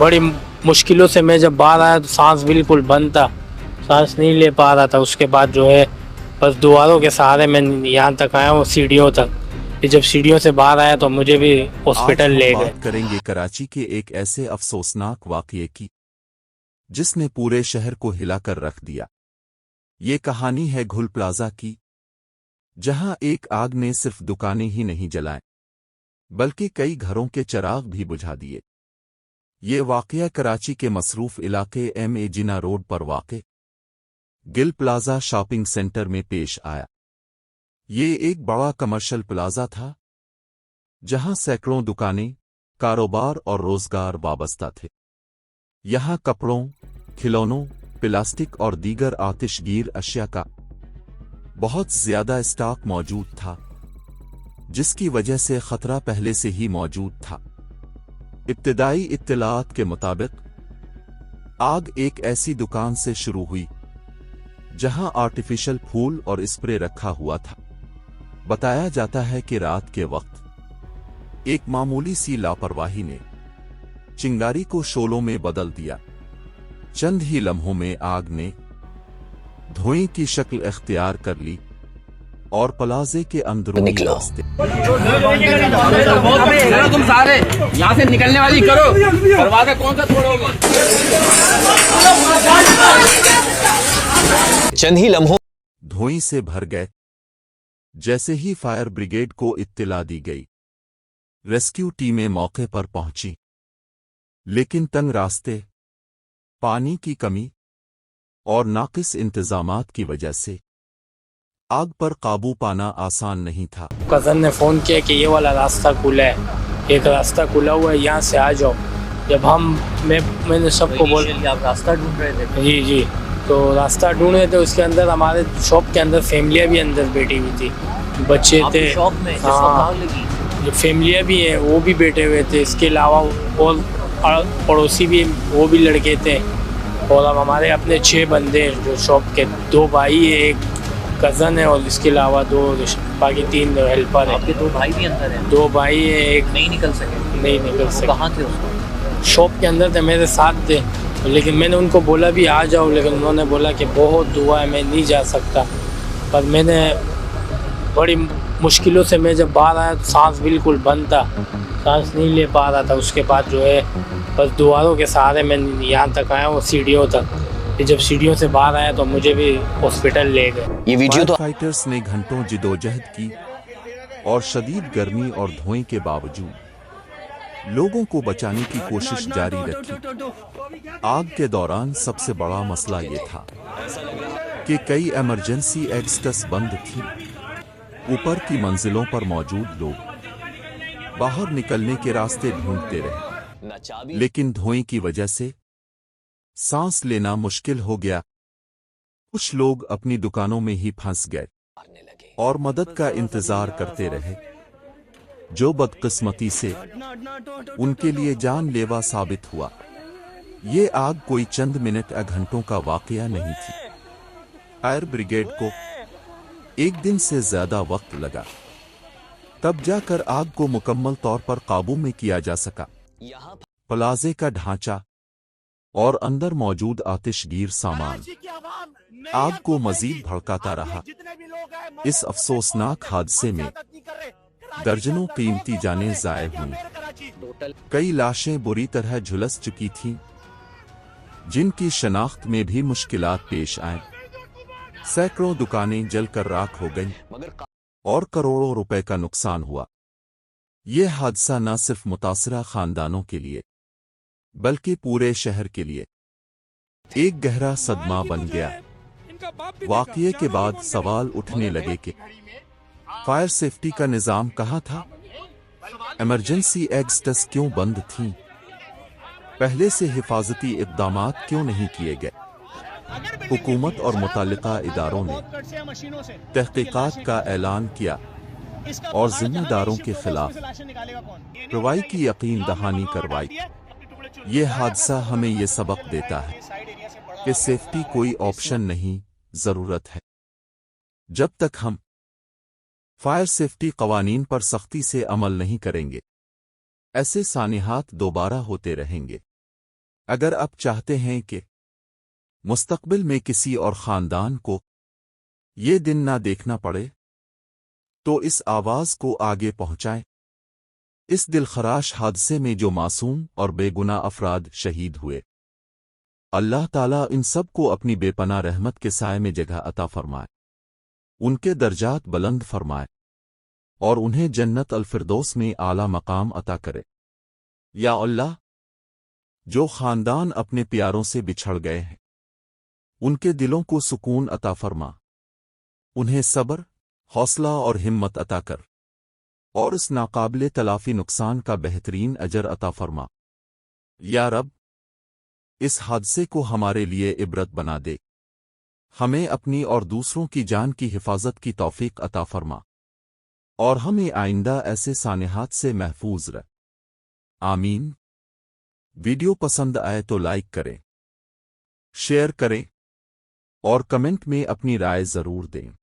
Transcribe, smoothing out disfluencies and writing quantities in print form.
बड़ी मुश्किलों से मैं जब बाहर आया तो सांस बिल्कुल बंद था, सांस नहीं ले पा रहा था। उसके बाद जो है बस दुआरों के सहारे मैं यहाँ तक आया हूँ, सीढ़ियों तक। फिर जब सीढ़ियों से बाहर आया तो मुझे भी हॉस्पिटल ले गए। बात करेंगे कराची के एक ऐसे अफसोसनाक वाक़ये की जिसने पूरे शहर को हिलाकर रख दिया। ये कहानी है घुल प्लाजा की, जहां एक आग ने सिर्फ दुकानें ही नहीं जलाएं बल्कि कई घरों के चिराग भी बुझा दिए। ये वाक़या कराची के मसरूफ इलाके MA जिना रोड पर वाक़े गिल प्लाजा शॉपिंग सेंटर में पेश आया। ये एक बड़ा कमर्शियल प्लाजा था जहां सैकड़ों दुकानें, कारोबार और रोजगार वाबस्ता थे। यहां कपड़ों, खिलौनों, प्लास्टिक और दीगर आतिशगीर अशिया का बहुत ज्यादा स्टॉक मौजूद था, जिसकी वजह से खतरा पहले से ही मौजूद था। इब्तिदाई इत्तलात के मुताबिक आग एक ऐसी दुकान से शुरू हुई जहां आर्टिफिशियल फूल और स्प्रे रखा हुआ था। बताया जाता है कि रात के वक्त एक मामूली सी लापरवाही ने चिंगारी को शोलों में बदल दिया। चंद ही लम्हों में आग ने धुएं की शक्ल इख्तियार कर ली और प्लाजे के अंदरूनी रास्ते तुम सारे यहाँ से निकलने वाली करो, दरवाजा कौन सा तोड़ोगे? चंद ही लम्हों धुएं से भर गए। जैसे ही फायर ब्रिगेड को इत्तिला दी गई, रेस्क्यू टीमें मौके पर पहुंची, लेकिन तंग रास्ते, पानी की कमी और नाकिस इंतजामात की वजह से आग पर काबू पाना आसान नहीं था। कज़न ने फ़ोन किया कि ये वाला रास्ता खुला है, एक रास्ता खुला हुआ है, यहाँ से आ जाओ। जब मैंने सबको बोला, आप रास्ता ढूंढ रहे थे? जी, तो रास्ता ढूंढ रहे थे। उसके अंदर हमारे शॉप के अंदर फैमिलियाँ भी अंदर बैठी हुई थी, बच्चे थे। शॉप में हाँ, जो फैमिलियाँ भी हैं वो भी बैठे हुए थे। इसके अलावा और पड़ोसी भी, वो भी लड़के थे। और अब हमारे अपने 6 बंदे हैं जो शॉप के, 2 भाई है, एक कज़न है और इसके अलावा 2 बाकी 3 हेल्पर हैं। आपके 2 भाई भी अंदर हैं? 2 भाई हैं, एक नहीं निकल सके। कहाँ थे उसको? शॉप के अंदर थे, मेरे साथ थे। लेकिन मैंने उनको बोला भी आ जाओ, लेकिन उन्होंने बोला कि बहुत धुआं है, मैं नहीं जा सकता। पर मैंने बड़ी मुश्किलों से मैं जब बाहर आया तो सांस बिल्कुल बंद था, सांस नहीं ले पा रहा था। उसके बाद जो है बस दुआरों के सहारे मैं यहाँ तक आया हूँ, सीढ़ियों तक। फिर जब सीढ़ियों से बाहर आया तो मुझे भी हॉस्पिटल ले गए। ये वीडियो तो फाइटर्स ने घंटों जिदोजहद की और शदीद गर्मी और धुएं के बावजूद लोगों को बचाने की कोशिश जारी रखी। आग के दौरान सबसे बड़ा मसला ये था कि कई इमरजेंसी एग्जिट्स बंद थी। ऊपर की मंजिलों पर मौजूद लोग बाहर निकलने के रास्ते ढूंढते रहे, लेकिन धुएं की वजह से सांस लेना मुश्किल हो गया। कुछ लोग अपनी दुकानों में ही फंस गए और मदद का इंतजार करते रहे, जो बदकिस्मती से उनके लिए जानलेवा साबित हुआ। ये आग कोई चंद मिनट या घंटों का वाकया नहीं थी। फायर ब्रिगेड को 1 दिन से ज्यादा वक्त लगा, तब जाकर आग को मुकम्मल तौर पर काबू में किया जा सका। प्लाजे का ढांचा और अंदर मौजूद आतिशगीर सामान आग को मजीद भड़काता रहा। इस अफसोसनाक हादसे में दर्जनों कीमती जानें ज़ाय हुई। कई लाशें बुरी तरह झुलस चुकी थीं, जिनकी शनाख्त में भी मुश्किलात पेश आए। सैकड़ों दुकानें जलकर राख हो गईं और करोड़ों रुपए का नुकसान हुआ। यह हादसा न सिर्फ मुतासरा खानदानों के लिए बल्कि पूरे शहर के लिए एक गहरा सदमा बन गया। वाक़ये के बाद सवाल उठने लगे कि फायर सेफ्टी का निज़ाम कहाँ था? इमरजेंसी एग्जिट्स क्यों बंद थीं? पहले से हिफाजती इक़दामात क्यों नहीं किए गए? हुकूमत और मुताल्लिका इदारों ने तहक़ीक़ात का ऐलान किया और ज़िम्मेदारों के खिलाफ कार्रवाई की यकीन दहानी करवाई। ये हादसा हमें ये सबक देता है कि सेफ्टी कोई ऑप्शन नहीं, ज़रूरत है। जब तक हम फायर सेफ्टी कवानीन पर सख्ती से अमल नहीं करेंगे, ऐसे सानिहात दोबारा होते रहेंगे। اگر آپ چاہتے ہیں کہ مستقبل میں کسی اور خاندان کو یہ دن نہ دیکھنا پڑے تو اس آواز کو آگے پہنچائیں۔ اس دلخراش حادثے میں جو معصوم اور بے گناہ افراد شہید ہوئے، اللہ تعالیٰ ان سب کو اپنی بے پناہ رحمت کے سائے میں جگہ عطا فرمائے، ان کے درجات بلند فرمائے اور انہیں جنت الفردوس میں اعلیٰ مقام عطا کرے۔ یا اللہ، جو خاندان اپنے پیاروں سے بچھڑ گئے ہیں ان کے دلوں کو سکون عطا فرما، انہیں صبر، حوصلہ اور ہمت عطا کر اور اس ناقابل تلافی نقصان کا بہترین اجر عطا فرما۔ یا رب، اس حادثے کو ہمارے لیے عبرت بنا دے، ہمیں اپنی اور دوسروں کی جان کی حفاظت کی توفیق عطا فرما اور ہمیں آئندہ ایسے سانحات سے محفوظ رکھ۔ آمین۔ ویڈیو پسند آئے تو لائک کریں، شیئر کریں اور کمنٹ میں اپنی رائے ضرور دیں۔